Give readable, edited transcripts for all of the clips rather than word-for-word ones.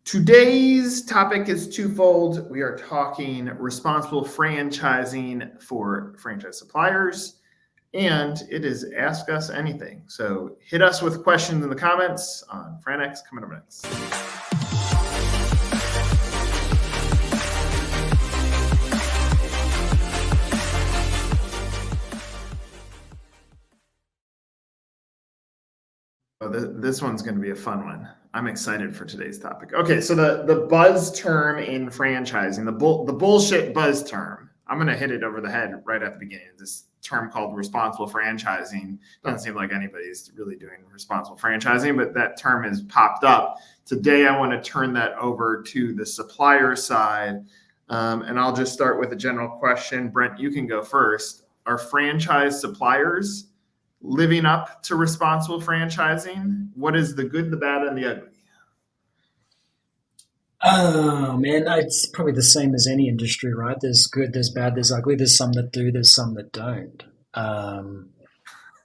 Today's topic is twofold. We are talking responsible franchising for franchise suppliers, and it is Ask Us Anything. So hit us with questions in the comments on FRANX coming up next. Oh, this one's going to be a fun one. I'm excited for today's topic. Okay, so the buzz term in franchising, the bullshit buzz term, I'm going to hit it over the head right at the beginning. This term called responsible franchising. Doesn't seem like anybody's really doing responsible franchising, but that term has popped up. Today, I want to turn that over to the supplier side, and I'll just start with a general question. Brent, you can go first. Are franchise suppliers living up to responsible franchising? What is the good, the bad, and the ugly? Oh man, it's probably the same as any industry, right? There's good, there's bad, there's ugly. There's some that do, there's some that don't.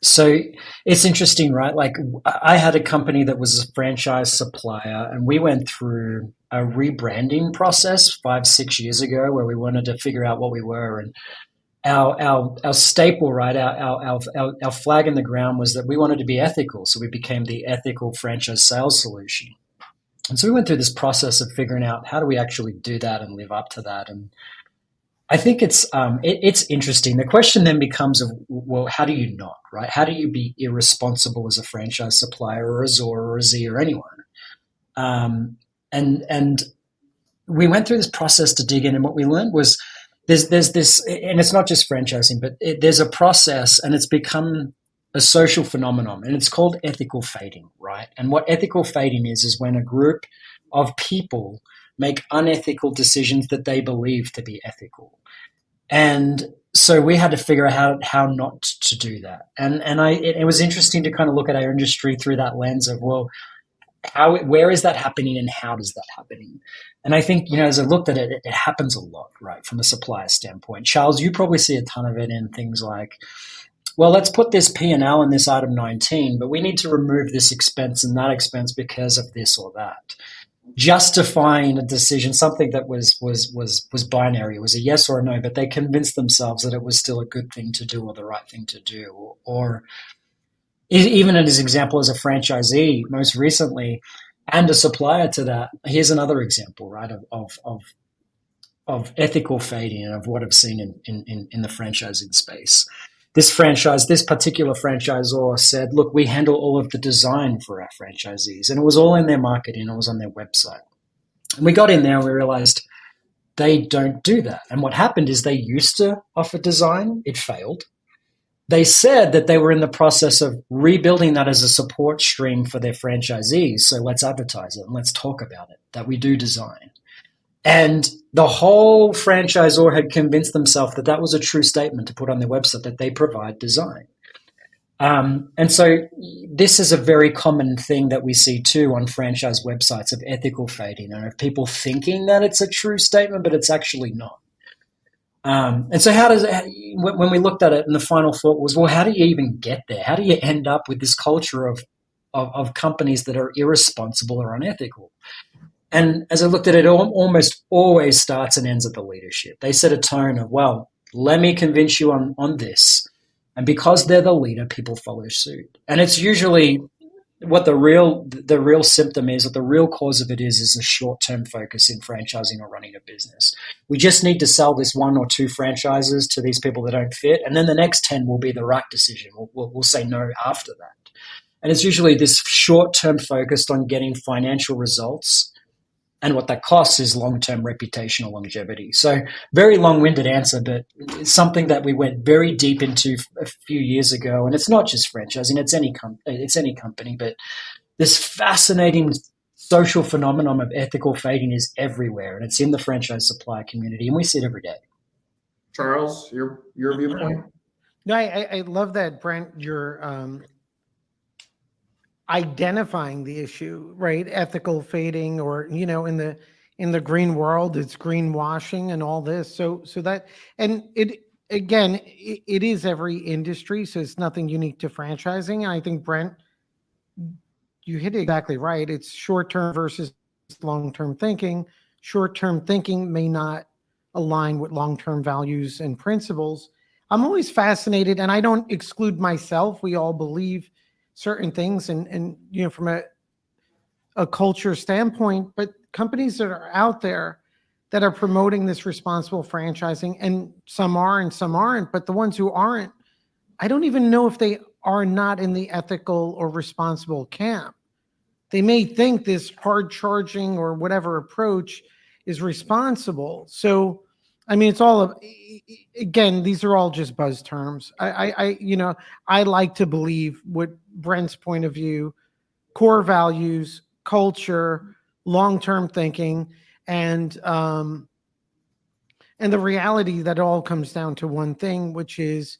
So it's interesting, right? Like I had a company that was a franchise supplier, and we went through a rebranding process 5-6 years ago where we wanted to figure out what we were. And our staple, right, our flag in the ground was that we wanted to be ethical. So we became the ethical franchise sales solution. And so we went through this process of figuring out how do we actually do that and live up to that. And I think it's interesting. The question then becomes of, well, how do you not, right? How do you be irresponsible as a franchise supplier or a Zora or a Z or anyone? And we went through this process to dig in, and what we learned was there's this, and it's not just franchising, but there's a process, and it's become a social phenomenon, and it's called ethical fading, right? And what ethical fading is when a group of people make unethical decisions that they believe to be ethical. And so we had to figure out how not to do that. And it was interesting to kind of look at our industry through that lens of, well, where is that happening and how does that happen? And I think, as I looked at it, it happens a lot, right, from a supplier standpoint. Charles, you probably see a ton of it in things like, well, let's put this P&L in this item 19, but we need to remove this expense and that expense because of this or that. Justifying a decision, something that was binary, it was a yes or a no, but they convinced themselves that it was still a good thing to do or the right thing to do. Or even as an example, as a franchisee, most recently, and a supplier to that, here's another example, right, of ethical fading and of what I've seen in the franchising space. This particular franchisor said, look, we handle all of the design for our franchisees. And it was all in their marketing. It was on their website. And we got in there and we realized they don't do that. And what happened is they used to offer design. It failed. They said that they were in the process of rebuilding that as a support stream for their franchisees. So let's advertise it and let's talk about it, that we do design. And the whole franchisor had convinced themselves that that was a true statement to put on their website, that they provide design. And so this is a very common thing that we see too on franchise websites of ethical fading and of people thinking that it's a true statement, but it's actually not. And so when we looked at it, and the final thought was, well, how do you even get there? How do you end up with this culture of companies that are irresponsible or unethical? And as I looked at it, almost always starts and ends at the leadership. They set a tone of, well, let me convince you on this. And because they're the leader, people follow suit. And it's usually what the real symptom is, or the real cause of it is a short-term focus in franchising or running a business. We just need to sell this 1 or 2 franchises to these people that don't fit, and then the next 10 will be the right decision. We'll say no after that. And it's usually this short-term focused on getting financial results, and what that costs is long-term reputational longevity. So very long-winded answer, but it's something that we went very deep into a few years ago. And it's not just franchising, it's any company, but this fascinating social phenomenon of ethical fading is everywhere. And it's in the franchise supplier community, and we see it every day. Charles, your viewpoint? No, I love that, Brent. You're identifying the issue, right? Ethical fading, or in the green world, it's greenwashing and all this. So that, and it again, it is every industry, so it's nothing unique to franchising. And I think, Brent, you hit it exactly right. It's short term versus long-term thinking. Short-term thinking may not align with long-term values and principles. I'm always fascinated, and I don't exclude myself. We all believe certain things, and from a culture standpoint, but companies that are out there that are promoting this responsible franchising, and some are and some aren't, but the ones who aren't, I don't even know if they are not in the ethical or responsible camp. They may think this hard charging or whatever approach is responsible. So, I mean, it's all again, these are all just buzz terms. I like to believe what Brent's point of view, core values, culture, long-term thinking, and the reality that it all comes down to one thing, which is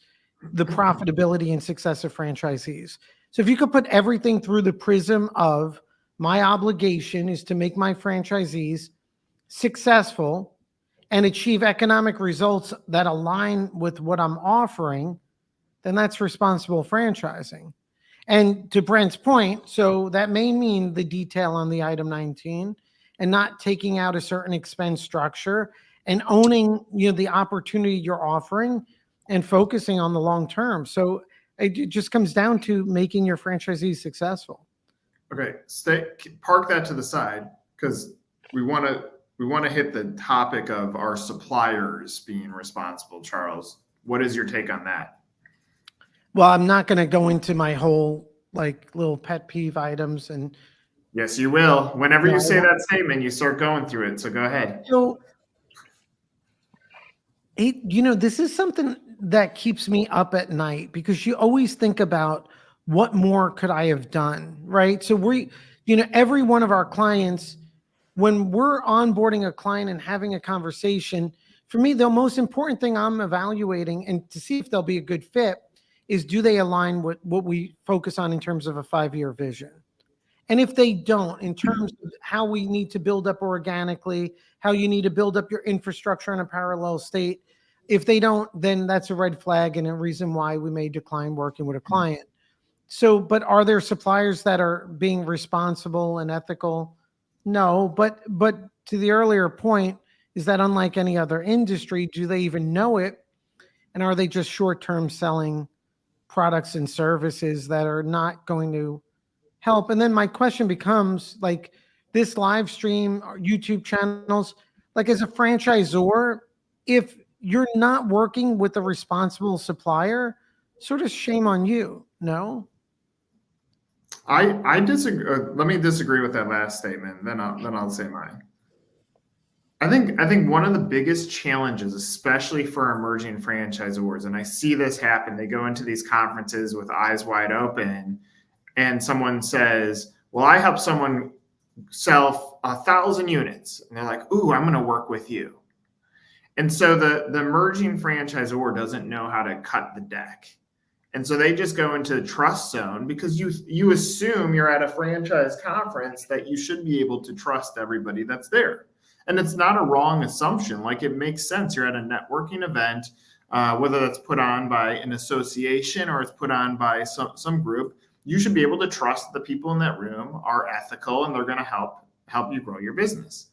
the profitability and success of franchisees. So if you could put everything through the prism of my obligation is to make my franchisees successful and achieve economic results that align with what I'm offering, then that's responsible franchising. And to Brent's point, so that may mean the detail on the item 19 and not taking out a certain expense structure and owning the opportunity you're offering and focusing on the long term. So it just comes down to making your franchisees successful. Okay, park that to the side because we want to hit the topic of our suppliers being responsible. Charles, what is your take on that? Well, I'm not going to go into my whole little pet peeve items, and yes, you will. Whenever you say that statement, you start going through it. So go ahead. So, this is something that keeps me up at night because you always think about what more could I have done, right? So every one of our clients, when we're onboarding a client and having a conversation, for me, the most important thing I'm evaluating and to see if they'll be a good fit is, do they align with what we focus on in terms of a 5-year vision? And if they don't, in terms of how we need to build up organically, how you need to build up your infrastructure in a parallel state, if they don't, then that's a red flag and a reason why we may decline working with a client. So, but are there suppliers that are being responsible and ethical? No, but to the earlier point, is that unlike any other industry, do they even know it? And are they just short-term selling products and services that are not going to help? And then my question becomes, this live stream or YouTube channels, as a franchisor, if you're not working with a responsible supplier, sort of shame on you, no? I disagree. Let me disagree with that last statement. Then I'll say mine. I think one of the biggest challenges, especially for emerging franchisors, and I see this happen. They go into these conferences with eyes wide open, and someone says, "Well, I help someone sell 1,000 units," and they're like, "Ooh, I'm going to work with you." And so the emerging franchisor doesn't know how to cut the deck. And so they just go into the trust zone because you assume you're at a franchise conference that you should be able to trust everybody that's there. And it's not a wrong assumption. It makes sense. You're at a networking event, whether that's put on by an association or it's put on by some group. You should be able to trust the people in that room are ethical and they're going to help you grow your business.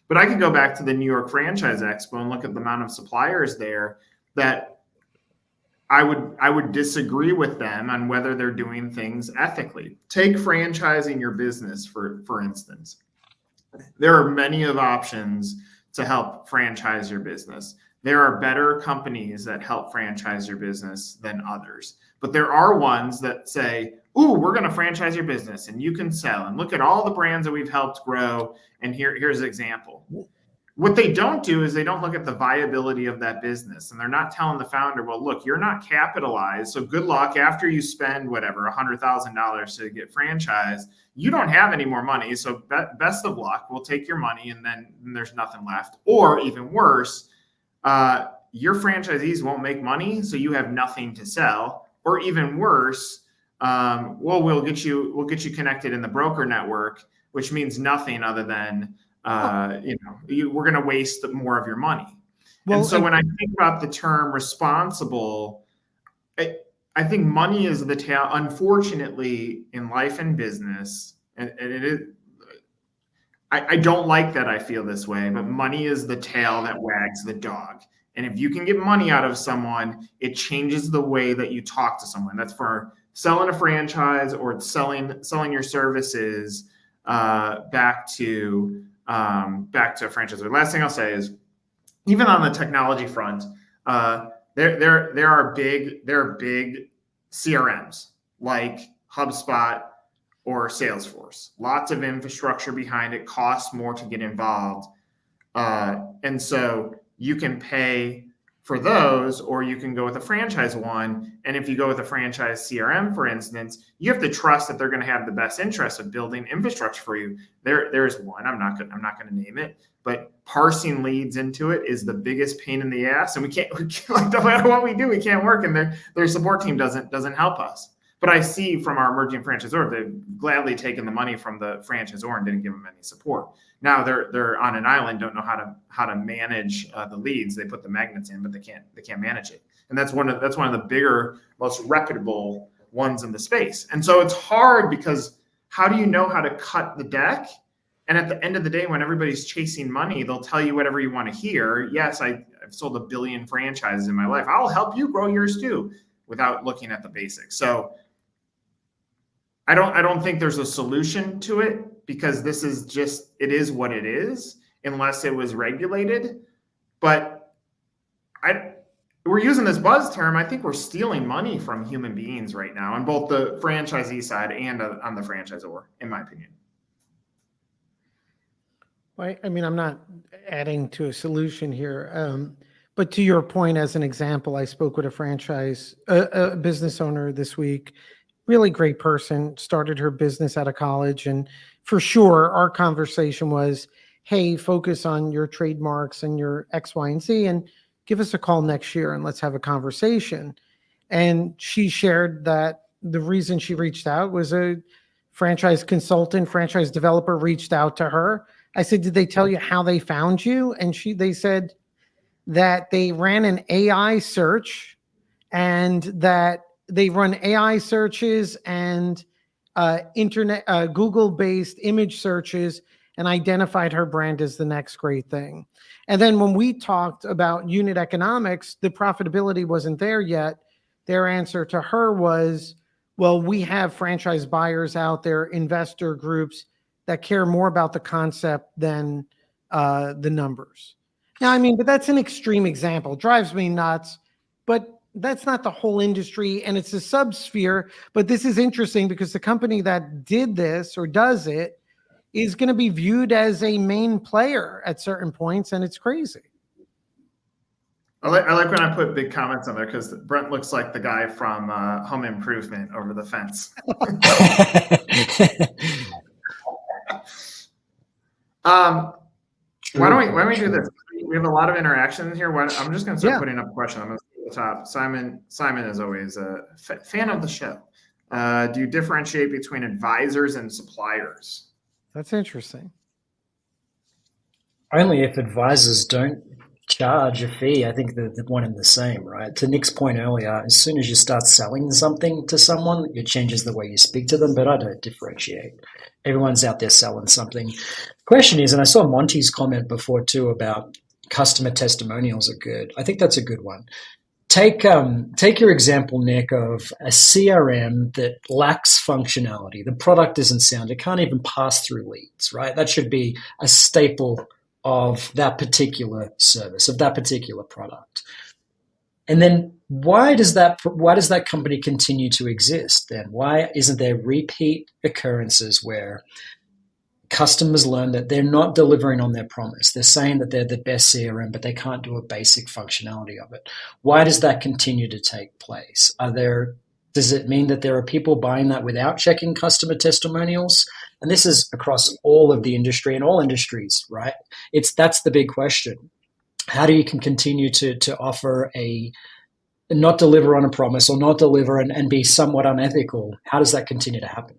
But I could go back to the New York Franchise Expo and look at the amount of suppliers there that I would disagree with them on whether they're doing things ethically. Take franchising your business, for instance. There are many of options to help franchise your business. There are better companies that help franchise your business than others. But there are ones that say, "Ooh, we're going to franchise your business and you can sell. And look at all the brands that we've helped grow. And here's an example." What they don't do is they don't look at the viability of that business. And they're not telling the founder, "Well, look, you're not capitalized. So good luck after you spend whatever, $100,000 to get franchised. You don't have any more money. So best of luck. We'll take your money and then there's nothing left." Or even worse, your franchisees won't make money. So you have nothing to sell. Or even worse, we'll get you connected in the broker network, which means nothing other than we're going to waste more of your money. Well, and so when I think about the term responsible, I think money is the tail. Unfortunately, in life and business, and it is, I don't like that I feel this way, but money is the tail that wags the dog. And if you can get money out of someone, it changes the way that you talk to someone. That's for selling a franchise or selling your services back to a franchisor. Last thing I'll say is, even on the technology front, there are big CRMs like HubSpot or Salesforce. Lots of infrastructure behind it, costs more to get involved. And so you can pay for those, or you can go with a franchise one. And if you go with a franchise CRM, for instance, you have to trust that they're going to have the best interest of building infrastructure for you. There's one, I'm not going to name it, but parsing leads into it is the biggest pain in the ass. And we can't like, no matter what we do, we can't work. And their support team doesn't help us. But I see from our emerging franchisor, they've gladly taken the money from the franchisor and didn't give them any support. Now they're on an island, don't know how to manage the leads. They put the magnets in, but they can't manage it. And that's one of the bigger, most reputable ones in the space. And so it's hard, because how do you know how to cut the deck? And at the end of the day, when everybody's chasing money, they'll tell you whatever you want to hear. Yes, I've sold 1 billion franchises in my life. I'll help you grow yours too, without looking at the basics. So I don't think there's a solution to it, because this is just, it is what it is, unless it was regulated. But we're using this buzz term. I think we're stealing money from human beings right now, on both the franchisee side and on the franchisor, in my opinion. I mean, I'm not adding to a solution here, but to your point, as an example, I spoke with a business owner this week. Really great person, started her business out of college. And for sure, our conversation was, hey, focus on your trademarks and your X, Y, and Z, and give us a call next year and let's have a conversation. And she shared that the reason she reached out was a franchise consultant, franchise developer reached out to her. I said, did they tell you how they found you? And they said that they ran an AI search, and that they run AI searches and Google-based image searches, and identified her brand as the next great thing. And then when we talked about unit economics, the profitability wasn't there yet. Their answer to her was, well, we have franchise buyers out there, investor groups that care more about the concept than the numbers. Now, I mean, but that's an extreme example. Drives me nuts, but that's not the whole industry, and it's a subsphere. But this is interesting, because the company that did this or does it is going to be viewed as a main player at certain points, and it's crazy. I like when I put big comments on there, because Brent looks like the guy from Home Improvement over the fence. Why don't we do this? We have a lot of interaction here. I'm just going to start putting up a question. I'm going to start at the top. Simon is always a fan of the show. Do you differentiate between advisors and suppliers? That's interesting. Only if advisors don't charge a fee. I think they're one and the same, right? To Nick's point earlier, as soon as you start selling something to someone, it changes the way you speak to them, but I don't differentiate. Everyone's out there selling something. Question is, and I saw Monty's comment before too about customer testimonials are good. I think that's a good one. Take your example, Nick, of a CRM that lacks functionality. The product isn't sound. It can't even pass through leads, right? That should be a staple of that particular service, of that particular product. And then why does that company continue to exist then? Why isn't there repeat occurrences where customers learn that they're not delivering on their promise? They're saying that they're the best CRM, but they can't do a basic functionality of it. Why does that continue to take place? Does it mean that there are people buying that without checking customer testimonials? And this is across all of the industry and all industries, right? That's the big question. How do you can continue to offer not deliver on a promise, or not deliver and be somewhat unethical? How does that continue to happen?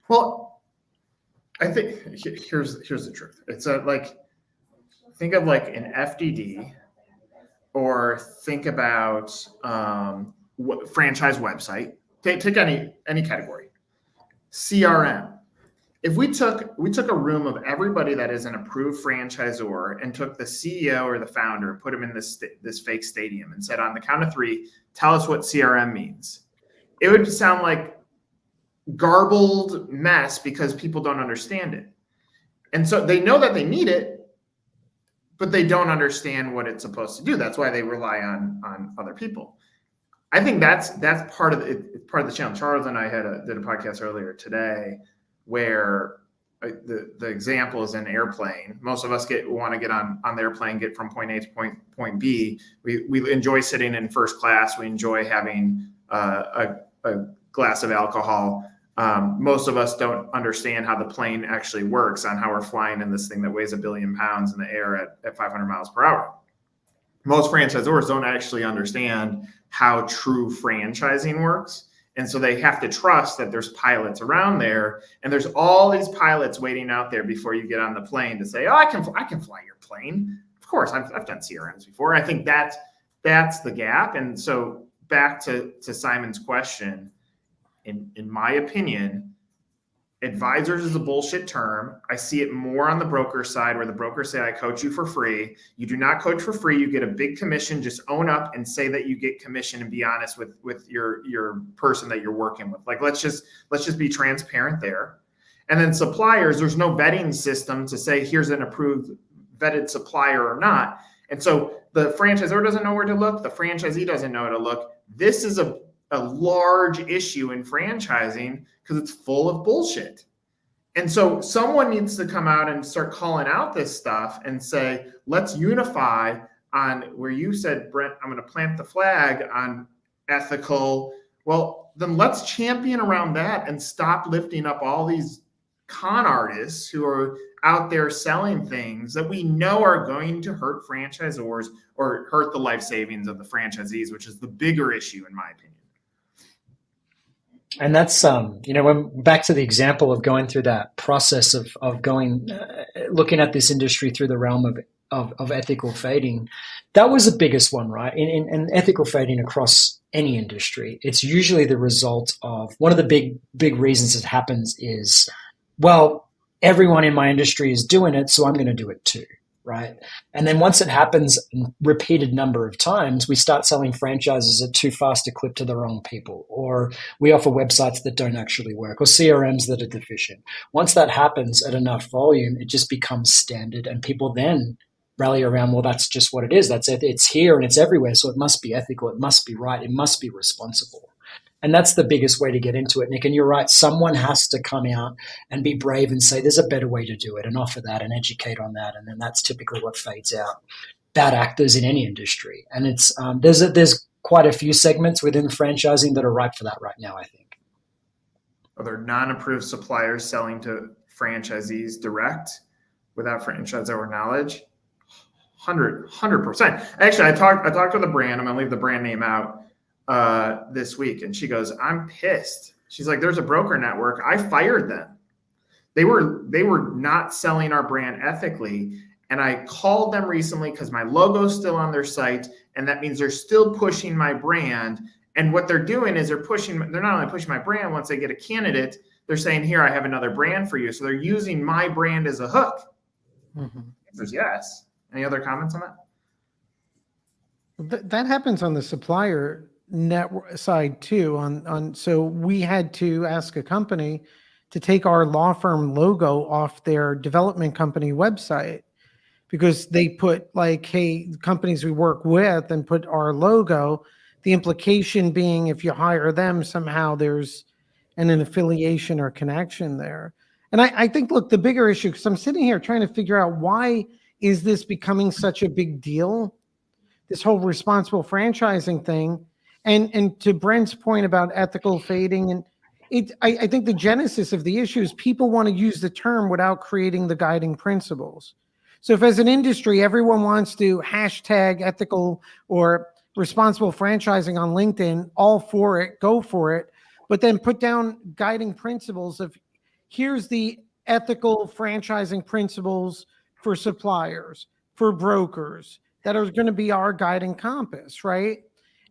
Well, I think here's the truth. It's think of like an FDD, or think about franchise website. Take any category. CRM. If we took a room of everybody that is an approved franchisor and took the CEO or the founder, put them in this fake stadium and said, on the count of 3, tell us what CRM means, it would sound like garbled mess because people don't understand it. And so they know that they need it, but they don't understand what it's supposed to do. That's why they rely on other people. I think that's part of the challenge. Charles and I did a podcast earlier today where the example is an airplane. Most of us want to get on the airplane, get from point A to point B. We enjoy sitting in first class. We enjoy having a glass of alcohol. Most of us don't understand how the plane actually works, on how we're flying in this thing that weighs 1 billion pounds in the air at 500 miles per hour. Most franchisors don't actually understand how true franchising works. And so they have to trust that there's pilots around there, and there's all these pilots waiting out there before you get on the plane to say, oh, I can fly your plane. Of course, I've done CRMs before. I think that's the gap. And so back to Simon's question, in my opinion, advisors is a bullshit term. I see it more on the broker side, where the brokers say, I coach you for free. You do not coach for free. You get a big commission. Just own up and say that you get commission and be honest with your person that you're working with. Like, let's just be transparent there. And then suppliers, there's no vetting system to say, here's an approved vetted supplier or not. And so the franchisor doesn't know where to look. The franchisee doesn't know where to look. This is a large issue in franchising because it's full of bullshit. And so someone needs to come out and start calling out this stuff and say, let's unify on where you said, Brent, I'm going to plant the flag on ethical. Well, then let's champion around that and stop lifting up all these con artists who are out there selling things that we know are going to hurt franchisors or hurt the life savings of the franchisees, which is the bigger issue in my opinion. And that's, when back to the example of going through that process of going, looking at this industry through the realm of ethical fading, that was the biggest one, right? In ethical fading across any industry, it's usually the result of one of the big reasons it happens is, well, everyone in my industry is doing it, so I'm going to do it too. Right. And then once it happens a repeated number of times, we start selling franchises at too fast a clip to the wrong people, or we offer websites that don't actually work, or CRMs that are deficient. Once that happens at enough volume, it just becomes standard, and people then rally around, well, that's just what it is. That's it. It's here and it's everywhere. So it must be ethical. It must be right. It must be responsible. And that's the biggest way to get into it, Nick. And you're right. Someone has to come out and be brave and say, there's a better way to do it, and offer that and educate on that. And then that's typically what fades out bad actors in any industry. And it's there's quite a few segments within franchising that are ripe for that right now, I think. Are there non-approved suppliers selling to franchisees direct without franchisor knowledge? 100%. Actually, I talked with a brand. I'm going to leave the brand name out this week, and she goes, I'm pissed. She's like, there's a broker network. I fired them. They were not selling our brand ethically. And I called them recently because my logo's still on their site, and that means they're still pushing my brand. And what they're doing is they're not only pushing my brand. Once they get a candidate, they're saying, here, I have another brand for you. So they're using my brand as a hook. Mm-hmm. There's yes. Any other comments on that? That happens on the supplier network side too. So we had to ask a company to take our law firm logo off their development company website, because they put like, hey, companies we work with, and put our logo. The implication being, if you hire them, somehow there's an affiliation or connection there. And I think, look, the bigger issue, because I'm sitting here trying to figure out, why is this becoming such a big deal? This whole responsible franchising thing. And to Brent's point about ethical fading, and I think the genesis of the issue is people want to use the term without creating the guiding principles. So if as an industry, everyone wants to hashtag ethical or responsible franchising on LinkedIn, all for it, go for it, but then put down guiding principles of, here's the ethical franchising principles for suppliers, for brokers, that are going to be our guiding compass, right?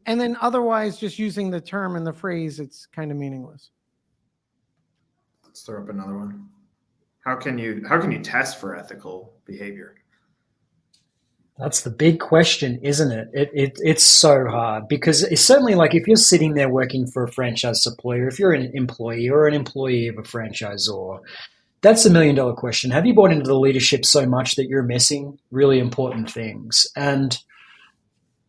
And then otherwise just using the term and the phrase, it's kind of meaningless. Let's throw up another one. How can you test for ethical behavior? That's the big question, isn't it? It's so hard because it's certainly like if you're sitting there working for a franchise supplier, if you're an employee or an employee of a franchisor, that's $1 million question. Have you bought into the leadership so much that you're missing really important things? And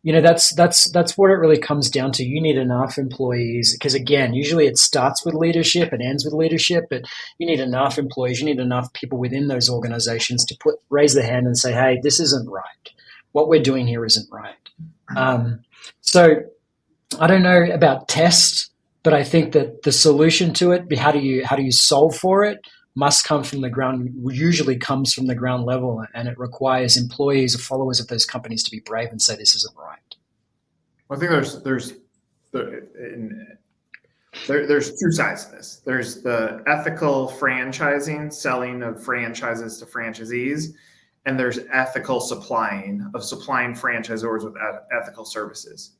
that's what it really comes down to. You need enough employees because again, usually it starts with leadership and ends with leadership, but you need enough employees, you need enough people within those organizations to raise their hand and say, hey, this isn't right. What we're doing here isn't right. So I don't know about tests, but I think that the solution to it, how do you solve for it, must come from the ground, usually comes from the ground level, and it requires employees or followers of those companies to be brave and say this isn't right. Well, I think there's two sides to this. There's the ethical franchising, selling of franchises to franchisees, and there's ethical supplying franchisors with ethical services.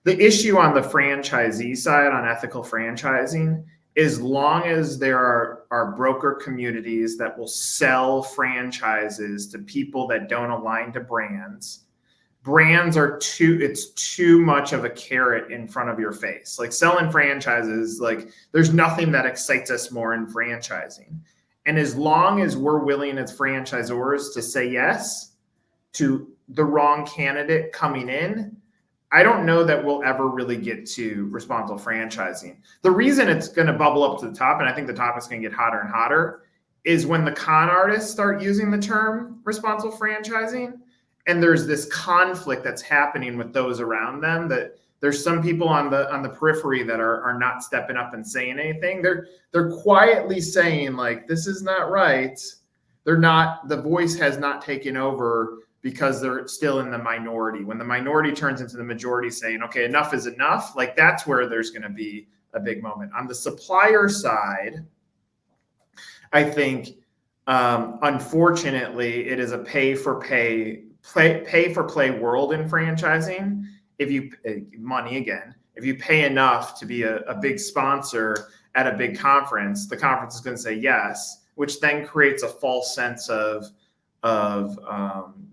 The issue on the franchisee side, on ethical franchising, as long as there are broker communities that will sell franchises to people that don't align to brands are too much of a carrot in front of your face. Like selling franchises, like there's nothing that excites us more in franchising. And as long as we're willing as franchisors to say yes to the wrong candidate coming in, I don't know that we'll ever really get to responsible franchising. The reason it's going to bubble up to the top, and I think the topic's going to get hotter and hotter, is when the con artists start using the term responsible franchising, and there's this conflict that's happening with those around them. That there's some people on the periphery that are not stepping up and saying anything. They're quietly saying like, this is not right. The voice has not taken over because they're still in the minority. When the minority turns into the majority saying, okay, enough is enough, like that's where there's going to be a big moment. On the supplier side, I think, unfortunately, it is a pay for play world in franchising. If you pay enough to be a big sponsor at a big conference, the conference is going to say yes, which then creates a false sense of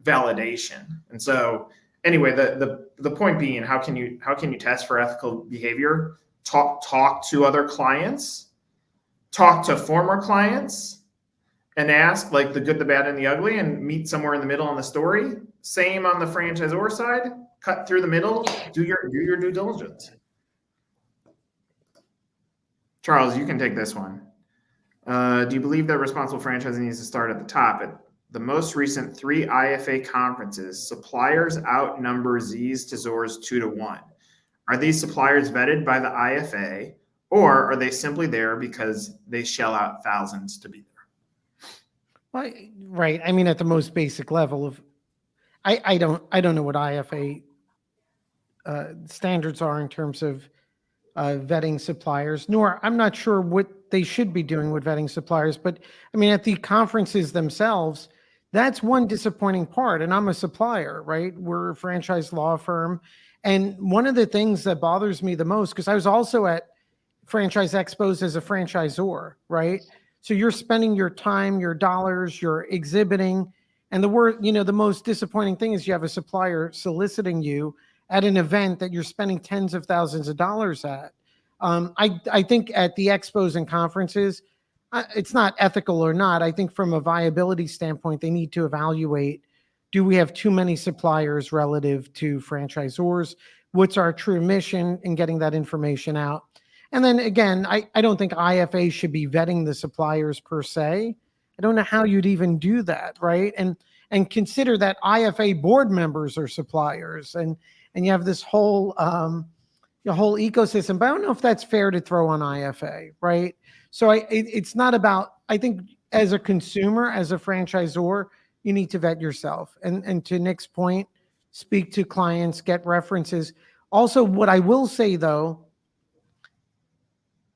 validation. And so anyway, the point being, how can you test for ethical behavior? Talk to other clients, talk to former clients, and ask like the good, the bad, and the ugly, and meet somewhere in the middle on the story. Same on the franchisor side, cut through the middle, do your due diligence. Charles, you can take this one. Do you believe that responsible franchising needs to start at the top? At the most recent 3 IFA conferences, suppliers outnumber Z's to Zors 2-1. Are these suppliers vetted by the IFA, or are they simply there because they shell out thousands to be there? Well, right. I mean, at the most basic level of, I don't know what IFA standards are in terms of vetting suppliers, nor I'm not sure what they should be doing with vetting suppliers. But I mean, at the conferences themselves, that's one disappointing part. And I'm a supplier, right? We're a franchise law firm. And one of the things that bothers me the most, because I was also at franchise expos as a franchisor, right? So you're spending your time, your dollars, you're exhibiting. And the most disappointing thing is you have a supplier soliciting you at an event that you're spending tens of thousands of dollars at. I think at the expos and conferences, it's not ethical or not. I think from a viability standpoint, they need to evaluate, do we have too many suppliers relative to franchisors? What's our true mission in getting that information out? And then again, I don't think IFA should be vetting the suppliers per se. I don't know how you'd even do that, right? And consider that IFA board members are suppliers, and you have this whole whole ecosystem. But I don't know if that's fair to throw on IFA, right? So it's not about, I think as a consumer, as a franchisor, you need to vet yourself. And to Nick's point, speak to clients, get references. Also, what I will say though,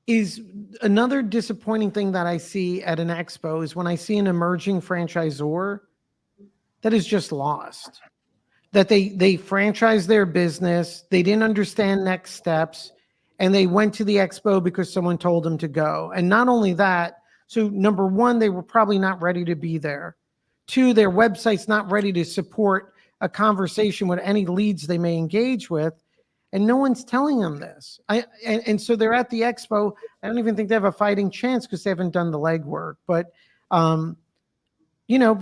is another disappointing thing that I see at an expo is when I see an emerging franchisor that is just lost. That they franchise their business, they didn't understand next steps, and they went to the expo because someone told them to go. And not only that, So number one, they were probably not ready to be there. Two, their website's not ready to support a conversation with any leads they may engage with. And no one's telling them this. And so they're at the expo. I don't even think they have a fighting chance because they haven't done the legwork. But,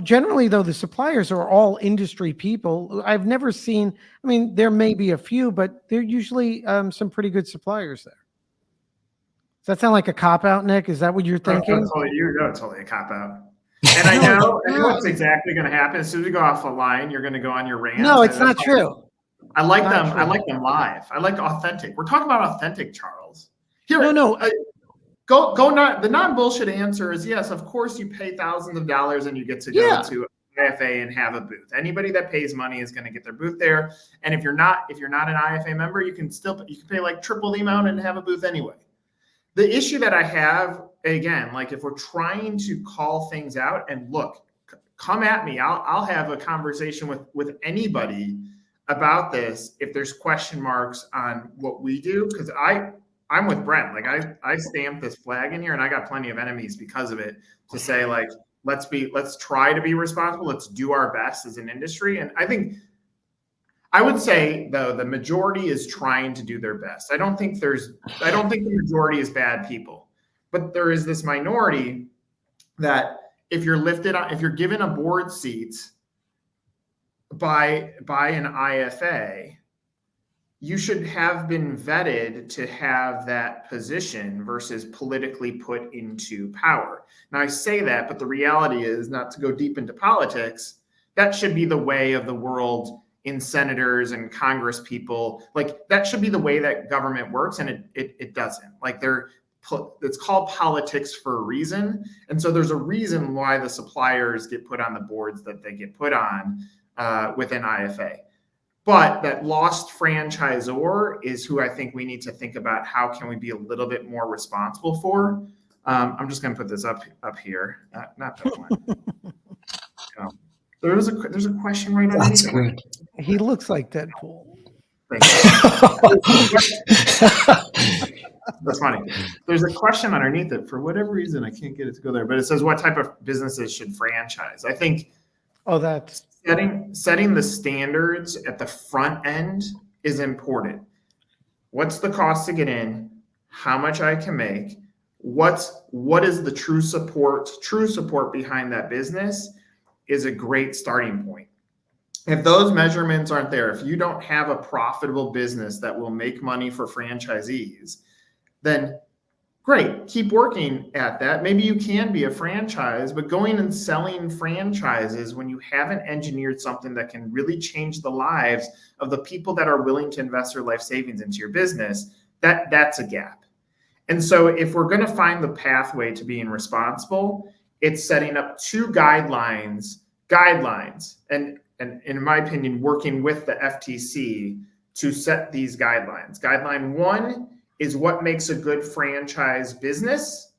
generally, though, the suppliers are all industry people. I've never seen, I mean, there may be a few, but they're usually some pretty good suppliers there. Does that sound like a cop-out, Nick? Is that what you're thinking? You're totally a cop-out. And I know what's exactly going to happen. As soon as we go off the line, you're going to go on your rant. No, it's not true. I like them. I like them live. I like authentic. We're talking about authentic, Charles. Here, no. Go. Not the non-bullshit answer is yes. Of course, you pay thousands of dollars and you get to go to IFA and have a booth. Anybody that pays money is going to get their booth there. And if you're not an IFA member, you can pay like triple the amount and have a booth anyway. The issue that I have, again, like if we're trying to call things out and look, come at me. I'll have a conversation with anybody about this if there's question marks on what we do, because I'm with Brent. Like I stamped this flag in here and I got plenty of enemies because of it, to say like, let's try to be responsible. Let's do our best as an industry. And I would say though, the majority is trying to do their best. I don't think the majority is bad people, but there is this minority that if you're given a board seat by an IFA, you should have been vetted to have that position versus politically put into power. Now I say that, but the reality is, not to go deep into politics, that should be the way of the world in senators and Congress people. Like that should be the way that government works, and it doesn't. Like it's called politics for a reason. And so there's a reason why the suppliers get put on the boards that they get put on within IFA. But that lost franchisor is who I think we need to think about how can we be a little bit more responsible for. I'm just going to put this up here. Not that one. There's a question right underneath. That's good. He looks like Deadpool. That's funny. There's a question underneath it. For whatever reason, I can't get it to go there. But it says, what type of businesses should franchise? I think that's setting the standards at the front end is important. What's the cost to get in? How much I can make? What is the true support behind that business is a great starting point. If those measurements aren't there, if you don't have a profitable business that will make money for franchisees, then great, keep working at that. Maybe you can be a franchise, but going and selling franchises when you haven't engineered something that can really change the lives of the people that are willing to invest their life savings into your business, that's a gap. And so if we're going to find the pathway to being responsible, it's setting up two guidelines, and in my opinion, working with the FTC to set these guidelines. Guideline one is what makes a good franchise business.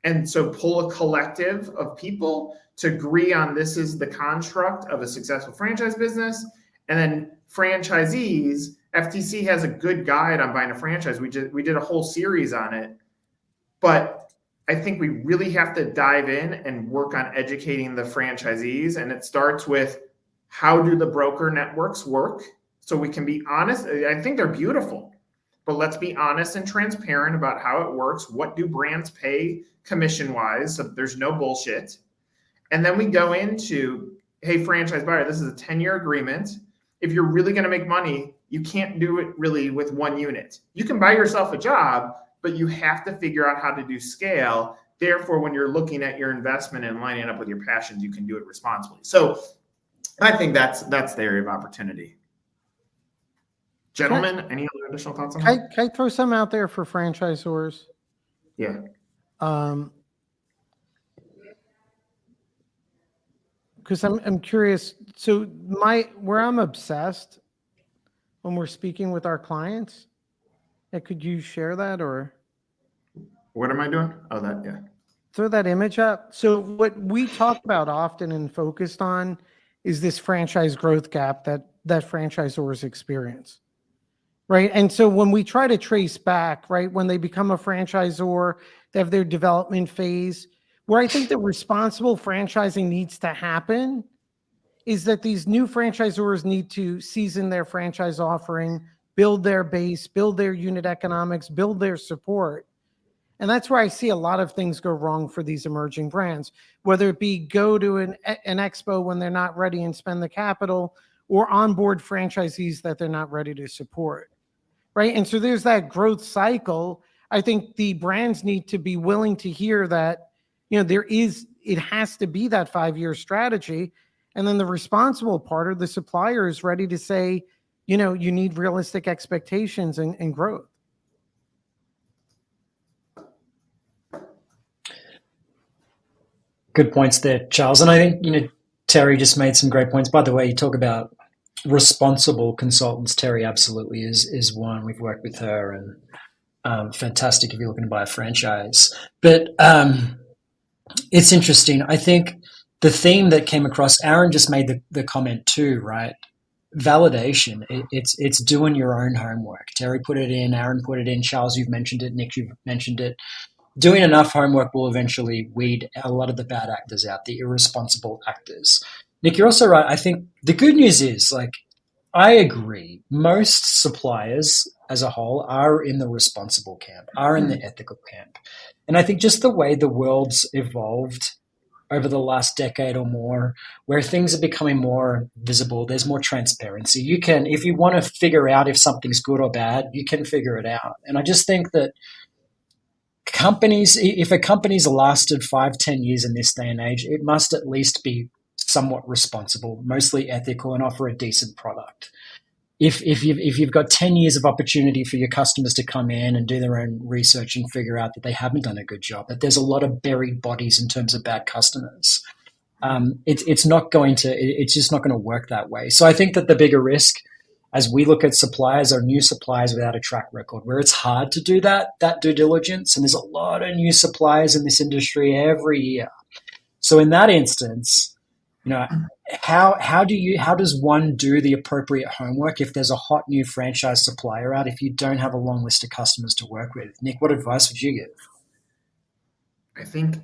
And so pull a collective of people to agree on this is the construct of a successful franchise business. And then franchisees, FTC has a good guide on buying a franchise. We did a whole series on it, but I think we really have to dive in and work on educating the franchisees. And it starts with, how do the broker networks work? So we can be honest. I think they're beautiful, but let's be honest and transparent about how it works. What do brands pay commission-wise? So there's no bullshit. And then we go into, hey, franchise buyer, this is a 10-year agreement. If you're really going to make money, you can't do it really with one unit. You can buy yourself a job, but you have to figure out how to do scale. Therefore, when you're looking at your investment and lining up with your passions, you can do it responsibly. So I think that's the area of opportunity. Gentlemen, any other additional thoughts on that? Can I throw some out there for franchisors? Yeah. Because I'm curious. So where I'm obsessed when we're speaking with our clients, could you share that, or what am I doing? Oh, that, yeah. Throw that image up. So what we talk about often and focused on is this franchise growth gap that franchisors experience, right? And so when we try to trace back, right, when they become a franchisor, they have their development phase. Where I think the responsible franchising needs to happen is that these new franchisors need to season their franchise offering, build their base, build their unit economics, build their support. And that's where I see a lot of things go wrong for these emerging brands, whether it be go to an expo when they're not ready and spend the capital, or onboard franchisees that they're not ready to support, right? And so there's that growth cycle. I think the brands need to be willing to hear that, it has to be that 5-year strategy. And then the responsible part, or the supplier, is ready to say, you need realistic expectations and growth. Good points there, Charles. And I think, Terry just made some great points. By the way, you talk about responsible consultants. Terry absolutely is one. We've worked with her, and fantastic if you're looking to buy a franchise. But it's interesting. I think the theme that came across, Aaron just made the comment too, right? Validation. It's doing your own homework. Terry put it in, Aaron put it in, Charles, you've mentioned it, Nick, you've mentioned it. Doing enough homework will eventually weed a lot of the bad actors out, the irresponsible actors. Nick, you're also right. I think the good news is, I agree. Most suppliers as a whole are in the responsible camp, are in the ethical camp. And I think just the way the world's evolved over the last decade or more, where things are becoming more visible, there's more transparency. You can, if you want to figure out if something's good or bad, you can figure it out. And I just think that companies, if a company's lasted 5-10 years in this day and age, it must at least be somewhat responsible, mostly ethical, and offer a decent product. If you've got 10 years of opportunity for your customers to come in and do their own research and figure out that they haven't done a good job, that there's a lot of buried bodies in terms of bad customers, it's just not going to work that way. So I think that the bigger risk, as we look at suppliers, are new suppliers without a track record, where it's hard to do that due diligence. And there's a lot of new suppliers in this industry every year. So in that instance, how does one do the appropriate homework if there's a hot new franchise supplier out, if you don't have a long list of customers to work with? Nick, what advice would you give? I think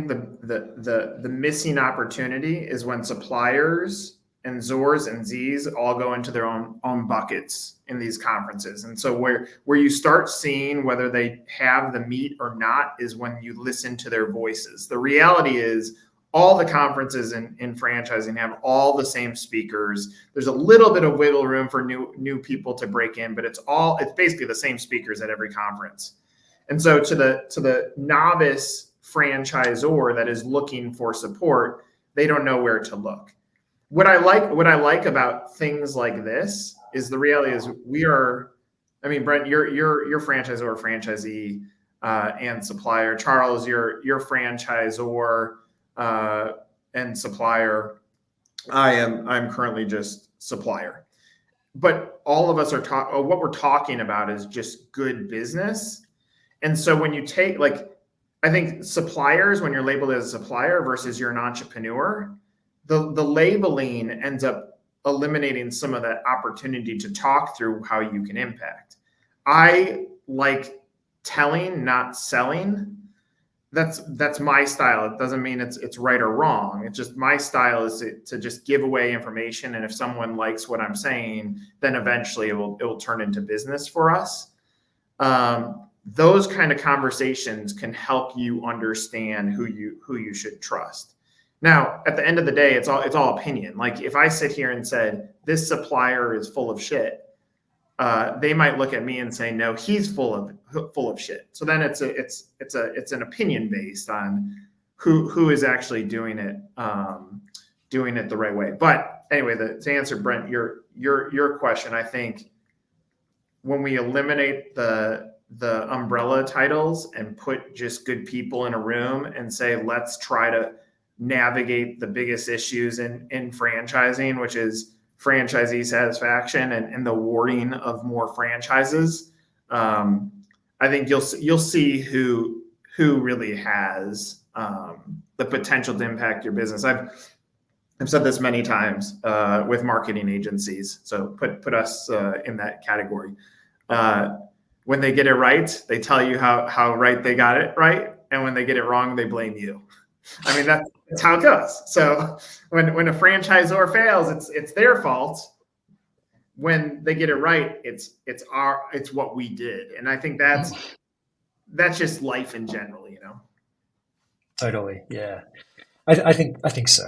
the missing opportunity is when suppliers and Zors and Zs all go into their own buckets in these conferences. And so where you start seeing whether they have the meat or not is when you listen to their voices. The reality is all the conferences in franchising have all the same speakers. There's a little bit of wiggle room for new people to break in, but it's basically the same speakers at every conference. And so to the novice franchisor that is looking for support, they don't know where to look. What I like about things like this is the reality is Brent, you're franchisor, franchisee, and supplier. Charles, you're franchisor and supplier. I'm currently just supplier. But all of us are what we're talking about is just good business. And so when you take, I think suppliers, when you're labeled as a supplier versus you're an entrepreneur, the labeling ends up eliminating some of that opportunity to talk through how you can impact. I like telling, not selling. That's my style. It doesn't mean it's right or wrong. It's just my style is to just give away information. And if someone likes what I'm saying, then eventually it will turn into business for us. Those kind of conversations can help you understand who you should trust. Now, at the end of the day, it's all opinion. Like if I sit here and said this supplier is full of shit, they might look at me and say, no, he's full of shit. So then it's an opinion based on who is actually doing it the right way. But anyway, to answer Brent, your question, I think when we eliminate the umbrella titles and put just good people in a room and say, let's try to navigate the biggest issues in franchising, which is franchisee satisfaction and the awarding of more franchises. I think you'll see who really has the potential to impact your business. I've said this many times with marketing agencies, so put us in that category. When they get it right, they tell you how right they got it right. and when they get it wrong, they blame you. I mean, that's how it goes. So when a franchisor fails, it's their fault. When they get it right, it's what we did. And I think that's just life in general, you know. Totally, yeah. I think so.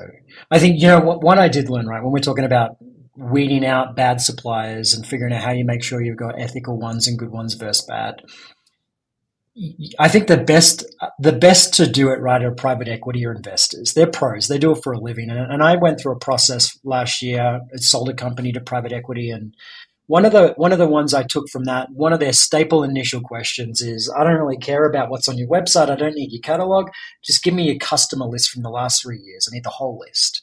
I think, you know, what I did learn, right, when we're talking about weeding out bad suppliers and figuring out how you make sure you've got ethical ones and good ones versus bad. I think the best to do it right are private equity or investors. They're pros. They do it for a living. And I went through a process last year. I sold a company to private equity, and one of the ones I took from that, one of their staple initial questions is, I don't really care about what's on your website. I don't need your catalog. Just give me your customer list from the last 3 years. I need the whole list.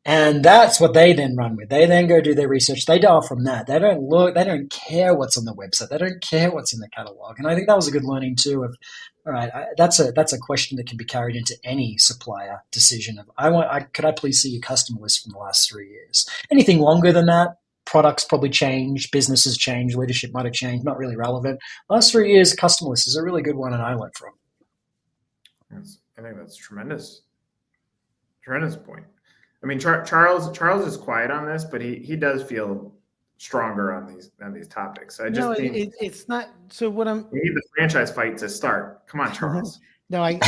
And that's what they then run with. They then go do their research. They dial from that. They don't care what's on the website. They don't care what's in the catalog. And I think that was a good learning too of, all right, that's a question that can be carried into any supplier decision of, could I please see your customer list from the last 3 years? Anything longer than that, products probably change, businesses change, leadership might have changed, not really relevant. Last 3 years, customer list is a really good one, and I learned from. I think that's tremendous point. I mean, Charles is quiet on this, but he does feel stronger on these topics. I just think it's not. So what I'm. We need the franchise fight to start. Come on, Charles. No, I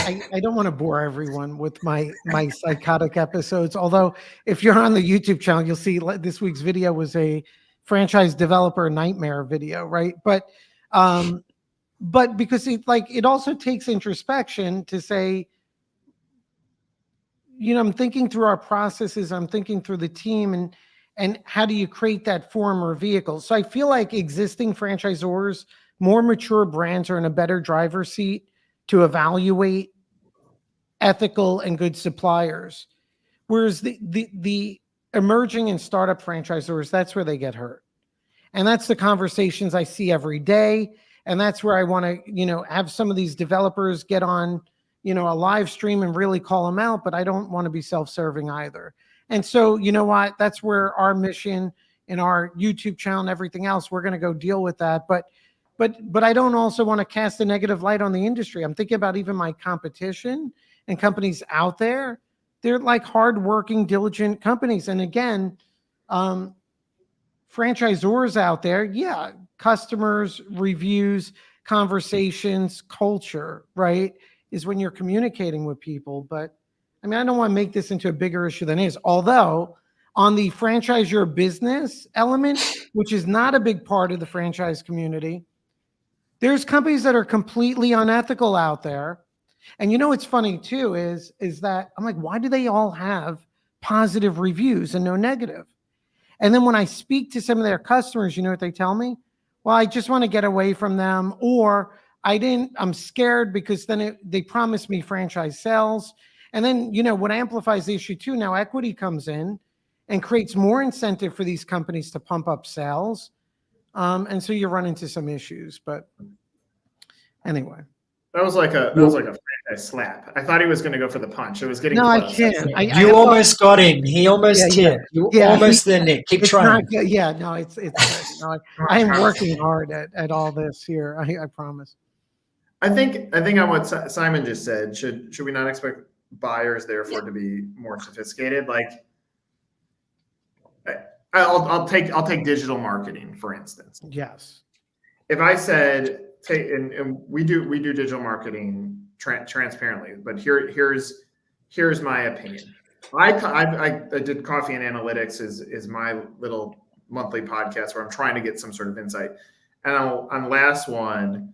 don't want to bore everyone with my psychotic episodes. Although, if you're on the YouTube channel, you'll see this week's video was a franchise developer nightmare video, right? But because it also takes introspection to say, you know, I'm thinking through our processes, I'm thinking through the team, and how do you create that forum or vehicle? So I feel like existing franchisors, more mature brands are in a better driver's seat to evaluate ethical and good suppliers. Whereas the emerging and startup franchisors, that's where they get hurt. And that's the conversations I see every day. And that's where I want to, you know, have some of these developers get on, you know, a live stream and really call them out, but I don't want to be self-serving either. And so, you know what, that's where our mission and our YouTube channel and everything else, we're going to go deal with that. But I don't also want to cast a negative light on the industry. I'm thinking about even my competition and companies out there. They're like hardworking, diligent companies. And again, franchisors out there, yeah, customers, reviews, conversations, culture, right, is when you're communicating with people. But I mean, I don't want to make this into a bigger issue than it is. Although on the franchisor business element, which is not a big part of the franchise community, there's companies that are completely unethical out there. And you know what's funny too is that I'm like, why do they all have positive reviews and no negative? And then when I speak to some of their customers, you know what they tell me? Well, I just want to get away from them, or I'm scared because then they promised me franchise sales. And then, you know, what amplifies the issue too, now equity comes in and creates more incentive for these companies to pump up sales. And so you run into some issues, but anyway. That was like a franchise slap. I thought he was going to go for the punch. It was getting close. I can't. You almost got him. He almost hit. You almost there, Nick. Keep trying. No, it's no, I am working hard at all this here. I promise. I think on what Simon just said, should we not expect buyers therefore to be more sophisticated? Like, I'll take digital marketing for instance. Yes. If I said, and we do digital marketing transparently, but here's my opinion. I did Coffee and Analytics is my little monthly podcast where I'm trying to get some sort of insight. And on last one,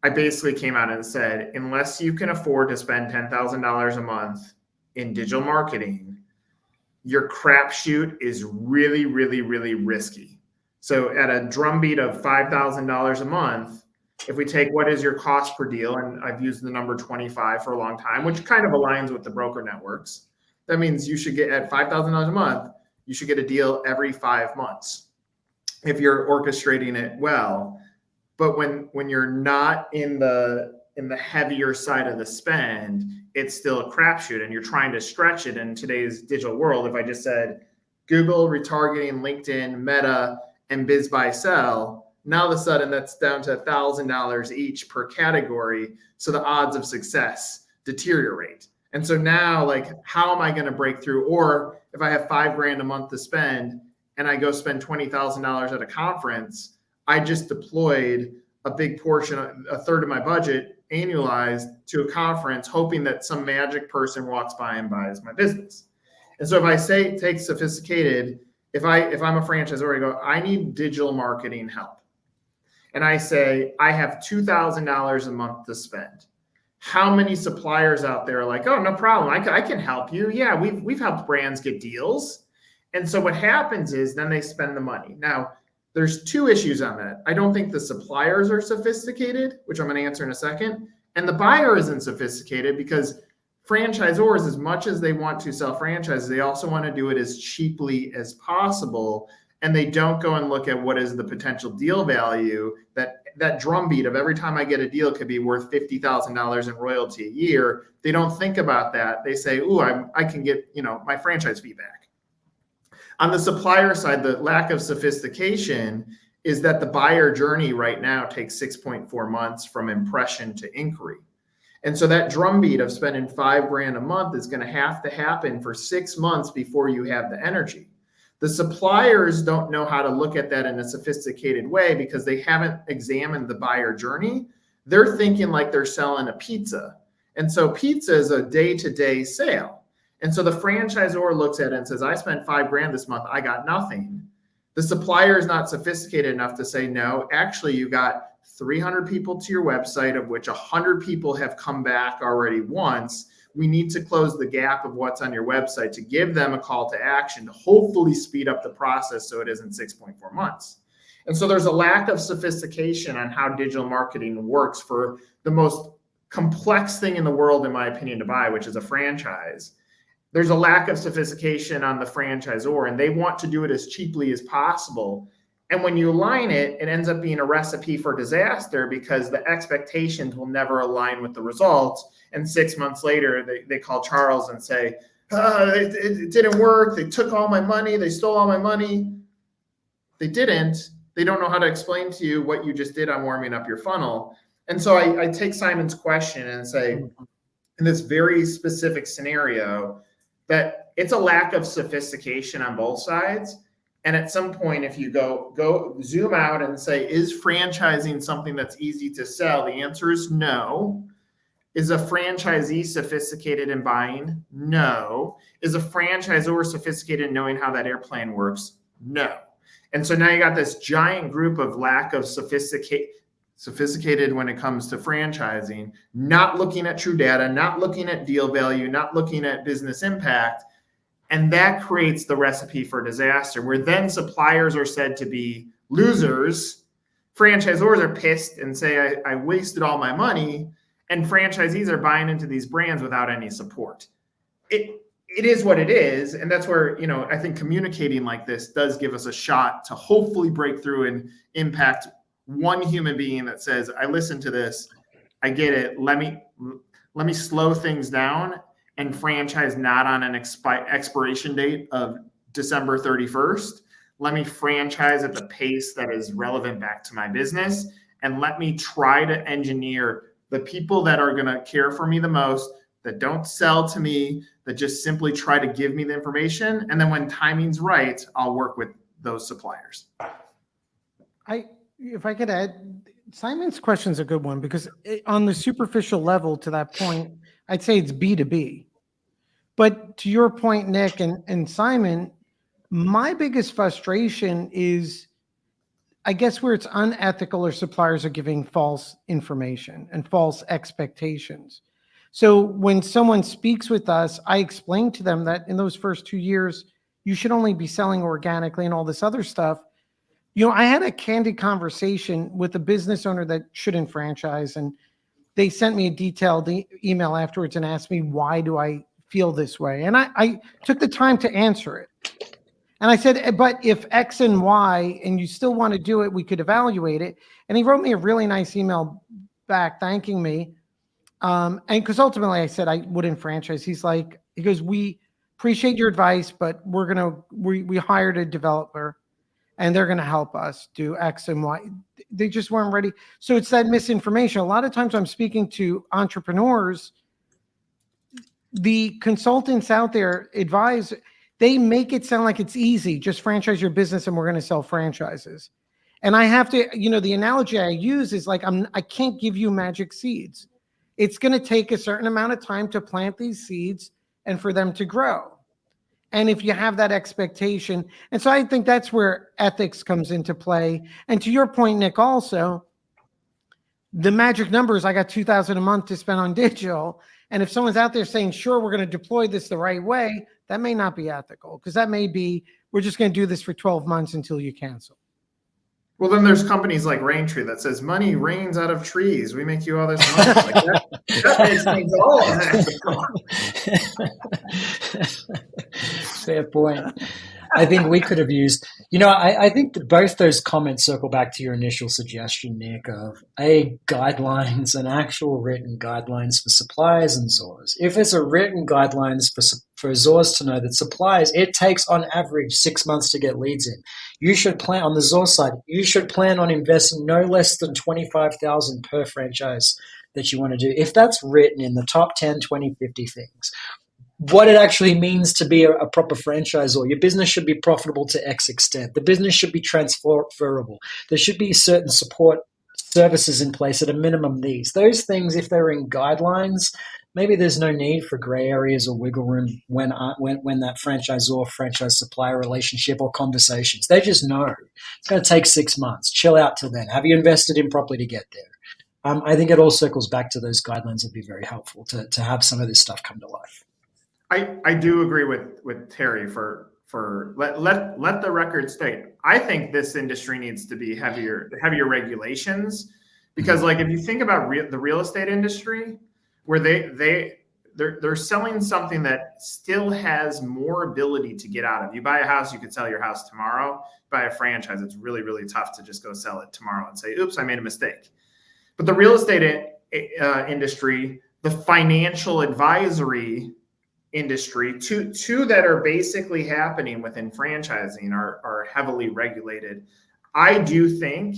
I basically came out and said, unless you can afford to spend $10,000 a month in digital marketing, your crapshoot is really, really, really risky. So at a drumbeat of $5,000 a month, if we take what is your cost per deal, and I've used the number 25 for a long time, which kind of aligns with the broker networks. That means you should get at $5,000 a month, you should get a deal every 5 months if you're orchestrating it well. But when you're not in the heavier side of the spend, it's still a crapshoot, and you're trying to stretch it in today's digital world. If I just said Google, retargeting, LinkedIn, Meta, and biz buy sell, Now, all of a sudden, that's down to $1,000 each per category. So the odds of success deteriorate. And so now, like, how am I going to break through? Or if I have $5,000 a month to spend and I go spend $20,000 at a conference, I just deployed a big portion, a third of my budget annualized to a conference, hoping that some magic person walks by and buys my business. And so if I say take sophisticated, if I'm a franchisor, I go, I need digital marketing help. And I say, I have $2,000 a month to spend. How many suppliers out there are like, oh, no problem, I can help you. Yeah, we've helped brands get deals. And so what happens is then they spend the money. Now, there's two issues on that. I don't think the suppliers are sophisticated, which I'm going to answer in a second. And the buyer isn't sophisticated because franchisors, as much as they want to sell franchises, they also want to do it as cheaply as possible. And they don't go and look at what is the potential deal value, that drumbeat of every time I get a deal could be worth $50,000 in royalty a year. They don't think about that. They say, ooh, I can get, my franchise fee back. On the supplier side, the lack of sophistication is that the buyer journey right now takes 6.4 months from impression to inquiry. And so that drumbeat of spending $5,000 a month is going to have to happen for 6 months before you have the energy. The suppliers don't know how to look at that in a sophisticated way because they haven't examined the buyer journey. They're thinking like they're selling a pizza. And so pizza is a day-to-day sale. And so the franchisor looks at it and says, I spent $5,000 this month, I got nothing. The supplier is not sophisticated enough to say, no, actually you got 300 people to your website, of which 100 people have come back already once. We need to close the gap of what's on your website to give them a call to action to hopefully speed up the process so it isn't 6.4 months. And so there's a lack of sophistication on how digital marketing works for the most complex thing in the world, in my opinion, to buy, which is a franchise. There's a lack of sophistication on the franchisor, and they want to do it as cheaply as possible. And when you align it, it ends up being a recipe for disaster because the expectations will never align with the results. And 6 months later, they call Charles and say, it didn't work. They took all my money. They stole all my money. They didn't. They don't know how to explain to you what you just did on warming up your funnel. And so I take Simon's question and say, in this very specific scenario, that it's a lack of sophistication on both sides. And at some point, if you go zoom out and say, is franchising something that's easy to sell? The answer is no. Is a franchisee sophisticated in buying? No. Is a franchisor sophisticated in knowing how that airplane works? No. And so now you got this giant group of lack of sophisticated when it comes to franchising, not looking at true data, not looking at deal value, not looking at business impact. And that creates the recipe for disaster, where then suppliers are said to be losers. Franchisors are pissed and say, I wasted all my money. And franchisees are buying into these brands without any support. It is what it is. And that's where, I think communicating like this does give us a shot to hopefully break through and impact one human being that says, I listened to this, I get it. Let me slow things down and franchise not on an expiration date of December 31st. Let me franchise at the pace that is relevant back to my business. And let me try to engineer the people that are going to care for me the most, that don't sell to me, that just simply try to give me the information. And then when timing's right, I'll work with those suppliers. If I could add, Simon's question is a good one because on the superficial level to that point, I'd say it's B2B. But to your point, Nick and Simon, my biggest frustration is, I guess, where it's unethical or suppliers are giving false information and false expectations. So when someone speaks with us, I explain to them that in those first 2 years, you should only be selling organically and all this other stuff. I had a candid conversation with a business owner that shouldn't franchise, and they sent me a detailed email afterwards and asked me, why do I feel this way? And I took the time to answer it. And I said, but if X and Y and you still want to do it, we could evaluate it. And he wrote me a really nice email back thanking me. And because ultimately I said I wouldn't franchise. He goes, we appreciate your advice, but we hired a developer and they're going to help us do X and Y. They just weren't ready. So it's that misinformation. A lot of times I'm speaking to entrepreneurs, the consultants out there advise, they make it sound like it's easy. Just franchise your business and we're going to sell franchises. And I have to, the analogy I use is like, I can't give you magic seeds. It's going to take a certain amount of time to plant these seeds and for them to grow. And if you have that expectation, and so I think that's where ethics comes into play. And to your point, Nick, also, the magic number is I got $2,000 a month to spend on digital. And if someone's out there saying, sure, we're going to deploy this the right way, that may not be ethical, because that may be, we're just going to do this for 12 months until you cancel. Well, then there's companies like Raintree that says money rains out of trees. We make you all this money. Like that makes things all unethical. Fair point. I think we could have used, I think that both those comments circle back to your initial suggestion, Nick, of guidelines and actual written guidelines for suppliers and ZORs. If it's a written guidelines for ZORs to know that suppliers, it takes on average 6 months to get leads in. You should plan on the ZOR side. You should plan on investing no less than $25,000 per franchise that you want to do. If that's written in the top 10, 20, 50 things, what it actually means to be a proper franchisor. Your business should be profitable to X extent. The business should be transferable. There should be certain support services in place, at a minimum these. Those things, if they're in guidelines, maybe there's no need for gray areas or wiggle room when that franchisor-franchise supplier relationship or conversations. They just know it's going to take 6 months. Chill out till then. Have you invested in properly to get there? I think it all circles back to those guidelines. Would be very helpful to have some of this stuff come to life. I do agree with Terry for let the record state. I think this industry needs to be heavier regulations, because like if you think about the real estate industry, where they're selling something that still has more ability to get out of. You buy a house, you could sell your house tomorrow. Buy a franchise, it's really, really tough to just go sell it tomorrow and say, oops, I made a mistake. But the real estate industry, the financial advisory industry, two that are basically happening within franchising are heavily regulated. I do think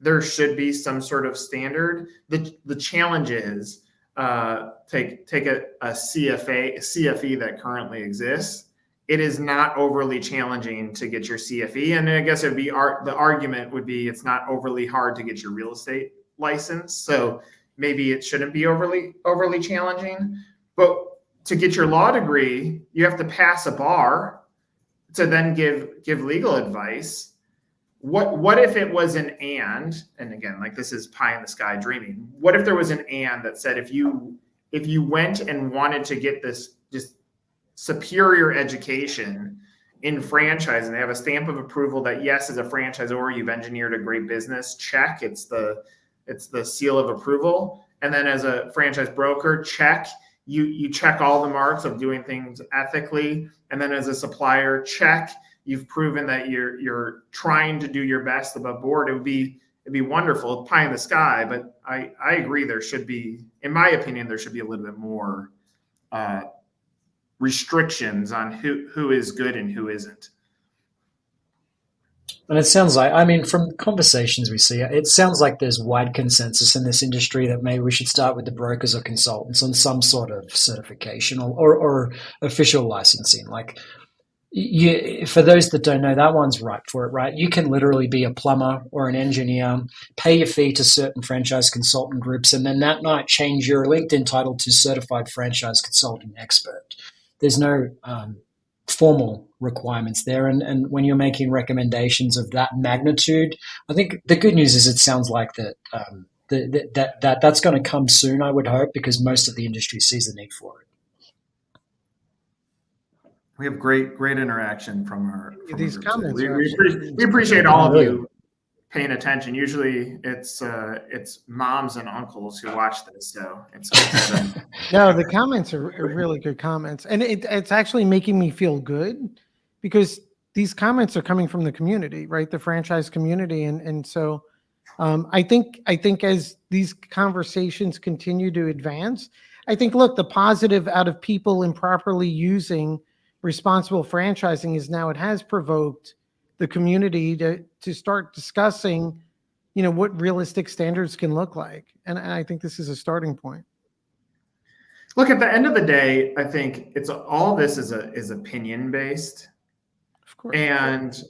there should be some sort of standard. The challenge is take a CFE that currently exists. It is not overly challenging to get your CFE, and I guess it'd be the argument would be it's not overly hard to get your real estate license. So maybe it shouldn't be overly challenging, but to get your law degree, you have to pass a bar to then give legal advice. What if it was an and again, like this is pie in the sky dreaming. What if there was an and that said if you went and wanted to get this just superior education in franchising, they have a stamp of approval that yes, as a franchisor, you've engineered a great business, check, it's the seal of approval. And then as a franchise broker, check, you check all the marks of doing things ethically. And then as a supplier, check, you've proven that you're trying to do your best above board. It'd be wonderful, pie in the sky. But I agree, there should be, in my opinion, there should be a little bit more restrictions on who is good and who isn't. And it sounds like, I mean, from conversations we see, it sounds like there's wide consensus in this industry that maybe we should start with the brokers or consultants on some sort of certification or official licensing. Like, for those that don't know, that one's right for it, right? You can literally be a plumber or an engineer, pay your fee to certain franchise consultant groups, and then that night change your LinkedIn title to certified franchise consulting expert. There's no formal requirements there. And when you're making recommendations of that magnitude, I think the good news is it sounds like that's going to come soon, I would hope, because most of the industry sees the need for it. We have great interaction from these comments. We appreciate all of you paying attention. Usually it's moms and uncles who watch this, so it's good. No, the comments are really good comments, and it's actually making me feel good because these comments are coming from the community, right? The franchise community, and so I think as these conversations continue to advance, I think look, the positive out of people improperly using responsible franchising is now it has provoked the community to start discussing, what realistic standards can look like. And I think this is a starting point. Look, at the end of the day, I think it's all this is opinion based, Of course. and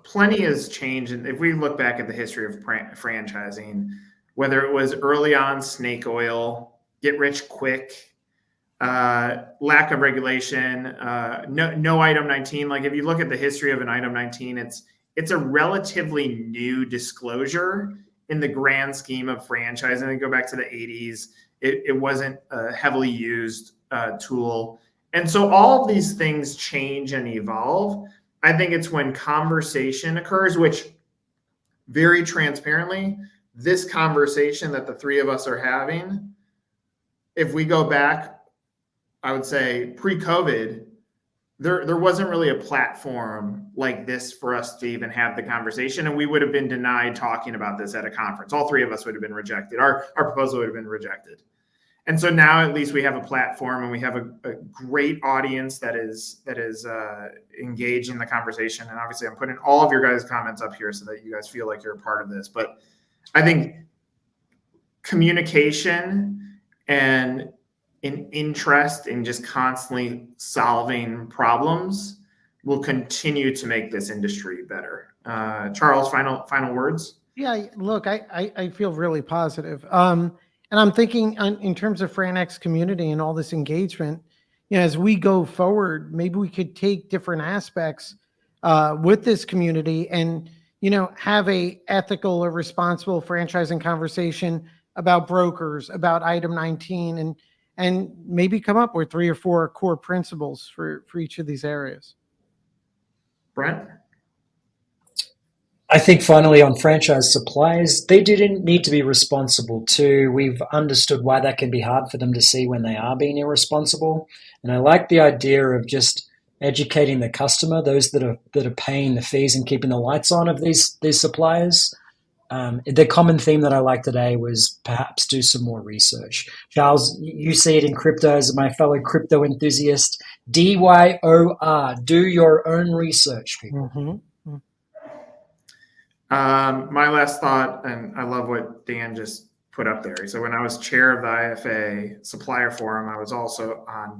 plenty has changed. And if we look back at the history of franchising, whether it was early on snake oil, get rich quick, lack of regulation, no item 19. Like if you look at the history of an item 19, it's a relatively new disclosure in the grand scheme of franchising. And go back to the 80s, it wasn't a heavily used tool. And so all of these things change and evolve. I think it's when conversation occurs, which very transparently, this conversation that the three of us are having, if we go back, I would say pre-COVID, there wasn't really a platform like this for us to even have the conversation, and we would have been denied talking about this at a conference. All three of us would have been rejected. Our proposal would have been rejected. And so now at least we have a platform, and we have a great audience that is engaged in the conversation. And obviously I'm putting all of your guys' comments up here so that you guys feel like you're a part of this. But I think communication and an interest in just constantly solving problems will continue to make this industry better. Charles, final words? Yeah, look, I feel really positive. And I'm thinking in terms of FRANX community and all this engagement, as we go forward, maybe we could take different aspects with this community and, have a ethical or responsible franchising conversation about brokers, about item 19, and maybe come up with 3 or 4 core principles for each of these areas. Brent? I think finally on franchise suppliers, they didn't need to be responsible too. We've understood why that can be hard for them to see when they are being irresponsible. And I like the idea of just educating the customer, those that are paying the fees and keeping the lights on of these suppliers. The common theme that I like today was perhaps do some more research. Charles, you see it in crypto as my fellow crypto enthusiast. DYOR, do your own research, people. Mm-hmm. My last thought, and I love what Dan just put up there. So when I was chair of the IFA Supplier Forum, I was also on the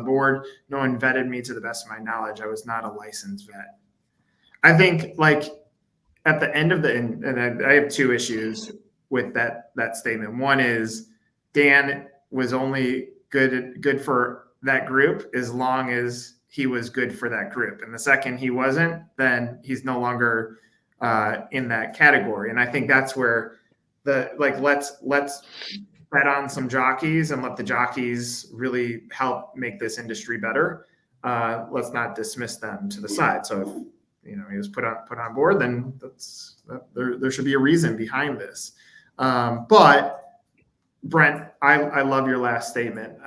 board. No one vetted me to the best of my knowledge. I was not a licensed vet. I think at the end of and I have 2 issues with that statement. One is Dan was only good for that group as long as he was good for that group. And the second he wasn't, then he's no longer in that category. And I think that's where let's bet on some jockeys and let the jockeys really help make this industry better. Let's not dismiss them to the side. So if he was put on board, then there should be a reason behind this. But Brent, I love your last statement.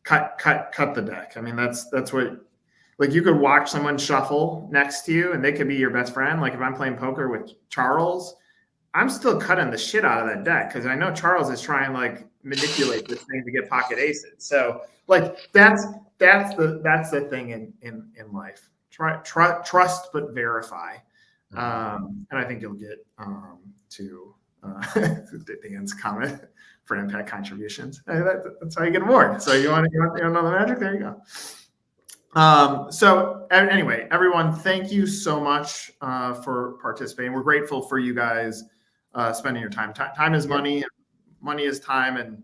Cut the deck. I mean, that's what. Like you could watch someone shuffle next to you and they could be your best friend. Like if I'm playing poker with Charles, I'm still cutting the shit out of that deck because I know Charles is trying manipulate this thing to get pocket aces. So that's the thing in life. Trust but verify. And I think you'll get to Dan's comment for impact contributions. That's how you get an award. So you want to know the magic? There you go. So anyway, everyone, thank you so much for participating. We're grateful for you guys spending your time. Time is money, and money is time, and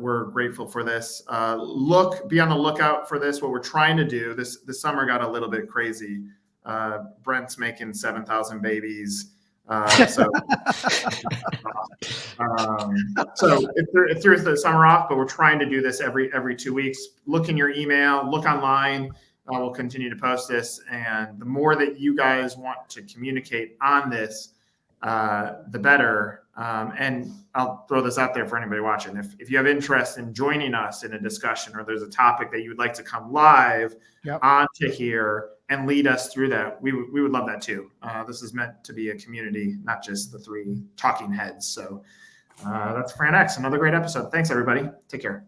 we're grateful for this. Be on the lookout for this. What we're trying to do this summer got a little bit crazy. Brent's making 7,000 babies. So if there's the summer off, but we're trying to do this every 2 weeks. Look in your email, look online. We'll continue to post this, and the more that you guys want to communicate on this, the better. And I'll throw this out there for anybody watching. If you have interest in joining us in a discussion, or there's a topic that you would like to come live onto here and lead us through that, we would love that too. This is meant to be a community, not just the 3 talking heads. So that's FRANX, another great episode. Thanks, everybody. Take care.